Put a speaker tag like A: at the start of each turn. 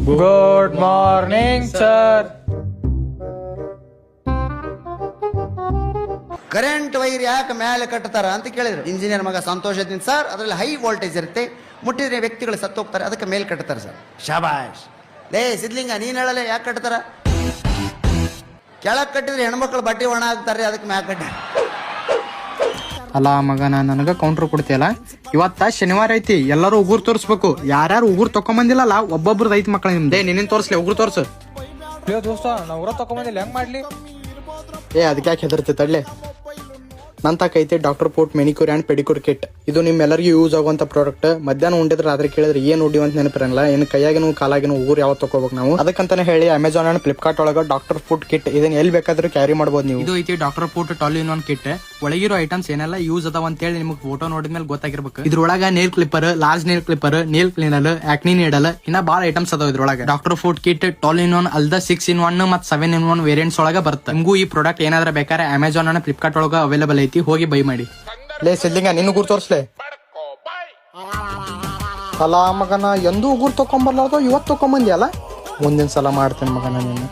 A: Good morning sir.
B: Current wire ಯಾಕೆ ಮೇಲೆ ಕಟ್ತಾರ ಅಂತ ಕೇಳಿದ್ರು. ಇಂಜಿನಿಯರ್ ಮಗ ಸಂತೋಷದಿಂದ, ಸರ್ ಅದರಲ್ಲಿ ಹೈ ವೋಲ್ಟೇಜ್ ಇರುತ್ತೆ, ಮುಟ್ಟಿದ್ರೆ ವ್ಯಕ್ತಿಗಳು ಸತ್ತು ಹೋಗ್ತಾರೆ, ಅದಕ್ಕೆ ಮೇಲ್ ಕಟ್ತಾರೆ ಸರ್. ಶಾಬಾಷ್. ಲೇ ಸಿದ್ಲಿಂಗ, ನೀನ್ ಹೇಳಲ್ಲ ಯಾಕೆ ಕಟ್ತಾರ? ಕೆಳಗೆ ಕಟ್ಟಿದ್ರೆ ಹೆಣ್ಮಕ್ಳು ಬಟ್ಟೆ ಒಣ ಆಗ್ತಾರೆ, ಅದಕ್ಕೆ ಮ್ಯಾಗ ಕಟ್ಟ.
A: ಅಲ್ಲ ಮಗನ, ನನಗ ಕೌಂಟರ್ ಕೊಡ್ತೀಯಲ್ಲ. ಇವತ್ತ ಶನಿವಾರ ಐತಿ, ಎಲ್ಲರೂ ಉಗುರ್ ತೋರಿಸ್ಬೇಕು. ಯಾರ್ಯಾರು ಉಗುರ್ ತಕೊಂಬಂದಿಲ್ಲಲ್ಲ ಒಬ್ಬೊಬ್ರದ್ದು ಐತಿ ಮಕ್ಕಳ ನಿಮ್ದೆ. ನಿನ್ನ ತೋರ್ಸ್ಲಿ, ಉಗುರ್ ತೋರ್ಸು.
C: ದೋಸ್ತ ನಾ ಊರ ತಕೊಂಬಂದಿಲ್ಲ, ಹೆಂಗ್ ಮಾಡ್ಲಿ?
A: ಅದಕ್ಕೆ ಯಾಕೆ ಹೆದರ್ತಿ ತಡ್ಲೆ. ನನ್ ತಕೈತಿ doctor foot manicure and pedicure kit. ಇದು ನಿಮ್ಮೆಲ್ಲರಿಗೂ ಯೂಸ್ ಆಗುವಂತ ಪ್ರಾಡಕ್ಟ್. ಮಧ್ಯಾಹ್ನ ಉಂಡಿದ್ರೆ ರಾತ್ರಿ ಕೇಳಿದ್ರೆ ಏನ್ ಉಡಿ ಅಂತ ನೆನಪಿರಂಗಿಲ್ಲ. ಏನ್ ಕೈಯಾಗಿನೂ ಕಾಲಾಗಿನೂ ಊರ್ ಯಾವತ್ತು ತಗೋಬೇಕು ನಾವು. ಅದಕ್ಕಂತಾನೆ ಹೇಳಿ ಅಮೆಜಾನ್ ಅಂಡ್ ಫ್ಲಿಪ್ಕಾರ್ಟ್ ಒಳಗ ಡಾಕ್ಟರ್ ಫುಡ್ ಕಿಟ್ ಇದನ್ನ ಎಲ್ಲಿ ಬೇಕಾದ್ರೂ ಕ್ಯಾರಿ ಮಾಡಬಹುದು ನೀವು. ಇದು ಐತಿ doctor foot tall in one kit. ಒಳಗಿರೋ ಐಟಮ್ಸ್ ಏನೆಲ್ಲ ಯೂಸ್ ಅದಾವ ಅಂತ ಹೇಳಿ ನಿಮ್ಗೆ ಫೋಟೋ ನೋಡಿದ್ಮೇಲೆ ಗೊತ್ತಾಗಿರ್ಬೇಕು. ಇದ್ರೊಳಗ nail clipper, large nail clipper, nail cleaner, acne needle, ಇನ್ನ ಬಾಳ ಐಟಮ್ಸ್ ಅದಾವ ಇದ್ರೊಳಗ. Doctor foot kit tall in one ಅಲ್ದ 6-in-1 ಮತ್ತು 7-in-1 ವೇರಿಯಂಟ್ಸ್ ಒಳಗ ಬರುತ್ತೆ. ನಿಮಗೂ ಈ ಪ್ರಾಡಕ್ಟ್ ಏನಾದ್ರೂ ಬೇಕಾದ್ರೆ ಅಮೆಜಾನ್ ಅಂಡ್ ಫ್ಲಿಪ್ಕಾರ್ಟ್ ಒಳಗ ಅವೈಲೇಬಲ್ ಐತಿ, ಹೋಗಿ ಬೈ ಮಾಡಿ. ಲೇ ಸಿದ್ಲಿಂಗ, ನಿನ್ನ ಉಗುರ್ ತೋರ್ಸ್ಲೆ. ಅಲ್ಲ ಮಗನ, ಎಂದೂ ಉಗುರ್ ತಕೊಂಬರ್ಲಾರ್ದು ಇವತ್ತು ತಕೊಂಬಂದಿ ಅಲ್ಲ. ಮುಂದಿನ ಸಲ ಮಾಡ್ತೇನೆ ಮಗನ ನೀನು.